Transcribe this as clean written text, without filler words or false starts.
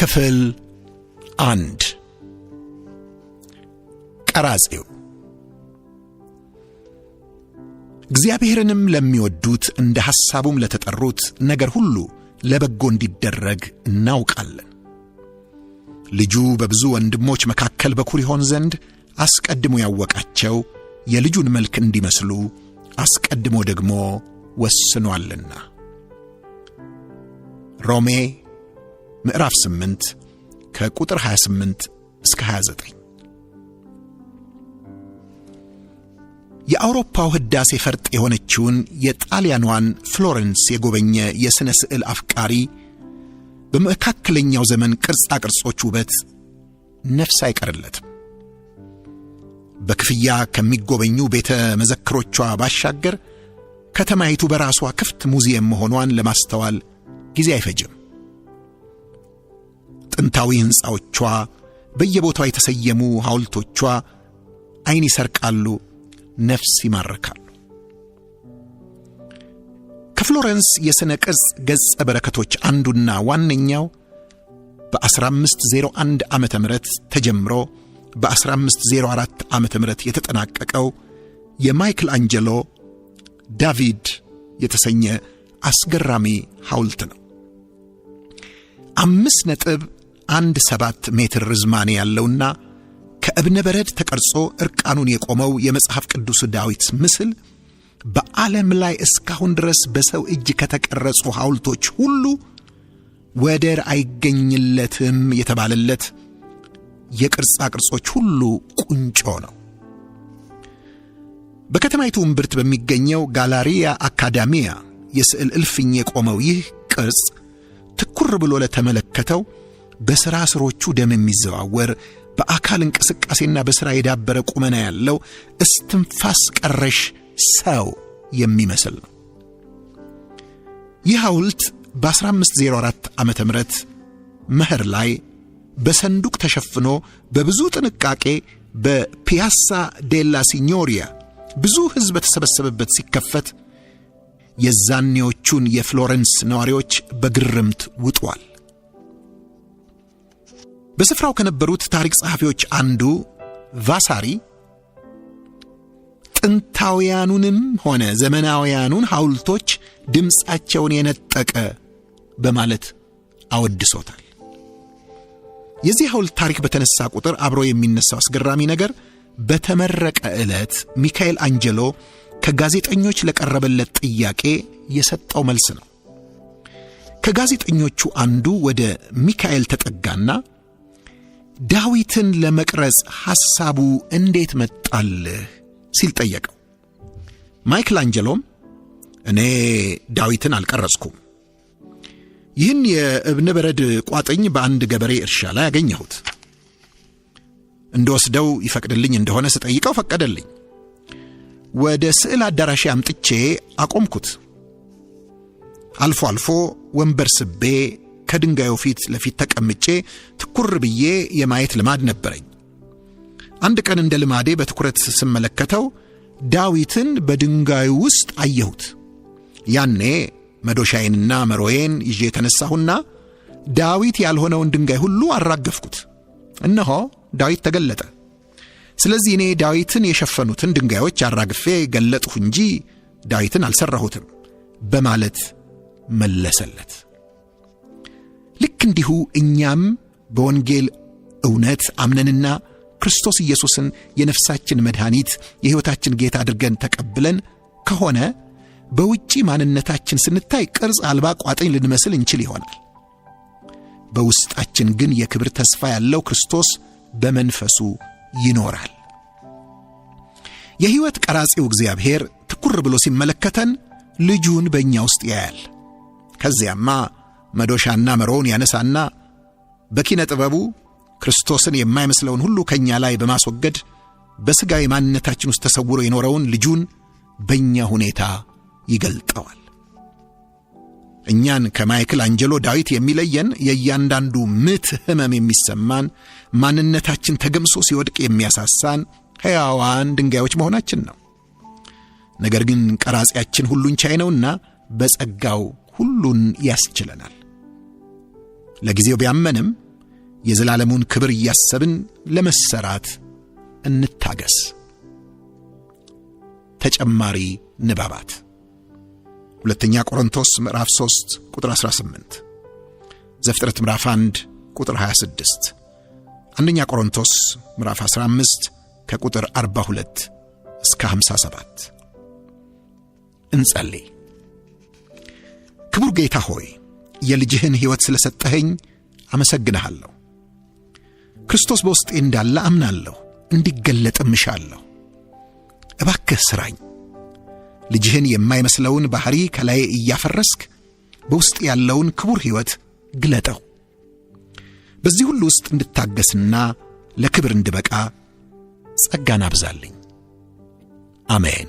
ክፍል 1 ቀራጺው። እግዚአብሔርንም ለሚወዱት እንደ ሐሳቡም ለተጠሩት ነገር ሁሉ ለበጎ እንዲደረግ እናውቃለን። ልጁ በብዙ ወንድሞች መካከል በኩር ይሆን ዘንድ አስቀድሞ ያወቃቸው የልጁን መልክ እንዲመስሉ አስቀድሞ ደግሞ ወስኗልና። ሮሜ ምዕራፍ 8 ከቁጥር 28 እስከ 29። የአውሮፓው ህዳሴ ፈርጥ የሆነችውን የጣሊያኗን ፍሎረንስ የጎበኘ የሥነ ስዕል አፍቃሪ በመካከለኛው ዘመን ቅርጻ ቅርጾች ውበት ነፍስ አይቀርለትም። በክፍያ ከሚጎበኙ ቤተ መዘክሮቿ ባሻገር ከተማይቱ በራሷ ክፍት ሙዚየም መሆኗን ለማስተዋል ጊዜ አይፈጅም። ጥንታዊ ሕንፃዎቿ፣ በየቦታው የተሰየሙ ሐውልቶቿ ዓይን ይሰርቃሉ፣ ነፍስ ይማርካሉ። ከፍሎረንስ የሥነ ቅርጽ ገጸ በረከቶች አንዱና ዋነኛው በ1501 ዓመተ ምህረት ተጀምሮ በ1504 ዓመተ ምህረት የተጠናቀቀው የማይክል አንጀሎ ዳቪድ የተሰኘ አስገራሚ ሐውልት ነው። 5.17 ሜትር ርዝማኔ ያለውና ከእብነ በረድ ተቀርጾ እርቃኑን የቆመው የመጽሐፍ ቅዱስ ዳዊት ምስል በዓለም ላይ እስካሁን ድረስ በሰው እጅ ከተቀረጹ ሐውልቶች ሁሉ ወደር አይገኝለትም የተባለለት የቅርጻ ቅርጾች ሁሉ ቁንጮ ነው። በከተማይቱ እምብርት በሚገኘው ጋላሪያ አካዳሚያ የስዕል እልፍኝ የቆመው ይህ ቅርጽ ትኩር ብሎ ለተመለከተው በሥራ ስሮቹ ደም የሚዘዋወር በአካል እንቅስቃሴና በሥራ የዳበረ ቁመና ያለው እስትንፋስ ቀረሽ ሰው የሚመስል ነው። ይህ ሐውልት በ1504 ዓመተ ምህረት መኸር ላይ በሰንዱቅ ተሸፍኖ በብዙ ጥንቃቄ በፒያሳ ዴላ ሲኞሪያ ብዙ ሕዝብ በተሰበሰበበት ሲከፈት የዛኔዎቹን የፍሎረንስ ነዋሪዎች በግርምት ውጧል። በስፍራው ከነበሩት ታሪክ ጸሐፊዎች አንዱ ቫሳሪ ጥንታውያኑንም ሆነ ዘመናውያኑን ሐውልቶች ድምፃቸውን የነጠቀ በማለት አወድሶታል። የዚህ ሐውልት ታሪክ በተነሳ ቁጥር አብሮ የሚነሳው አስገራሚ ነገር በተመረቀ ዕለት ሚካኤል አንጀሎ ከጋዜጠኞች ለቀረበለት ጥያቄ የሰጠው መልስ ነው። ከጋዜጠኞቹ አንዱ ወደ ሚካኤል ተጠጋና ዳዊትን ለመቅረጽ ሐሳቡ እንዴት መጣልህ ሲል ጠየቀው። ማይክል አንጀሎም እኔ ዳዊትን አልቀረጽኩም፣ ይህን የእብነ በረድ ቋጥኝ በአንድ ገበሬ እርሻ ላይ ያገኘሁት፣ እንደወስደው ይፈቅድልኝ እንደሆነ ስጠይቀው ፈቀደልኝ። ወደ ስዕል አዳራሽ አምጥቼ አቆምኩት። አልፎ አልፎ ወንበር ስቤ ከድንጋዩ ፊት ለፊት ተቀምጬ ትኩር ብዬ የማየት ልማድ ነበረኝ። አንድ ቀን እንደ ልማዴ በትኩረት ስመለከተው ዳዊትን በድንጋዩ ውስጥ አየሁት። ያኔ መዶሻዬንና መሮዬን ይዤ የተነሳሁና ዳዊት ያልሆነውን ድንጋይ ሁሉ አራገፍኩት። እነሆ ዳዊት ተገለጠ። ስለዚህ እኔ ዳዊትን የሸፈኑትን ድንጋዮች አራግፌ ገለጥሁ እንጂ ዳዊትን አልሰራሁትም በማለት መለሰለት። ልክ እንዲሁ እኛም በወንጌል እውነት አምነንና ክርስቶስ ኢየሱስን የነፍሳችን መድኃኒት የሕይወታችን ጌታ አድርገን ተቀብለን ከሆነ በውጪ ማንነታችን ስንታይ ቅርጽ አልባ ቋጥኝ ልንመስል እንችል ይሆናል። በውስጣችን ግን የክብር ተስፋ ያለው ክርስቶስ በመንፈሱ ይኖራል። የሕይወት ቀራጺው እግዚአብሔር ትኩር ብሎ ሲመለከተን ልጁን በእኛ ውስጥ ያያል። ከዚያማ መዶሻና መሮውን ያነሳና በኪነ ጥበቡ ክርስቶስን የማይመስለውን ሁሉ ከኛ ላይ በማስወገድ በሥጋዊ ማንነታችን ውስጥ ተሰውሮ የኖረውን ልጁን በእኛ ሁኔታ ይገልጠዋል። እኛን ከማይክል አንጀሎ ዳዊት የሚለየን የእያንዳንዱ ምት ህመም የሚሰማን ማንነታችን ተገምሶ ሲወድቅ የሚያሳሳን ሕያዋን ድንጋዮች መሆናችን ነው። ነገር ግን ቀራጺያችን ሁሉን ቻይ ነውና በጸጋው ሁሉን ያስችለናል። ለጊዜው ቢያመንም የዘላለሙን ክብር እያሰብን ለመሰራት እንታገስ። ተጨማሪ ንባባት 2ኛ ቆሮንቶስ ምዕራፍ 3 ቁጥር 18፣ ዘፍጥረት ምዕራፍ 1 ቁጥር 26፣ 1ኛ ቆሮንቶስ ምዕራፍ 15 ከቁጥር 42 እስከ 57። እንጸልይ። ክቡር ጌታ ሆይ የልጅህን ሕይወት ስለሰጠኸኝ አመሰግንሃለሁ። ክርስቶስ በውስጤ እንዳለ አምናለሁ፣ እንዲገለጥም እሻለሁ። እባክህ ስራኝ። ልጅህን የማይመስለውን ባህሪ ከላይ እያፈረስክ በውስጥ ያለውን ክቡር ሕይወት ግለጠው። በዚህ ሁሉ ውስጥ እንድታገስና ለክብር እንድበቃ ጸጋን አብዛልኝ። አሜን።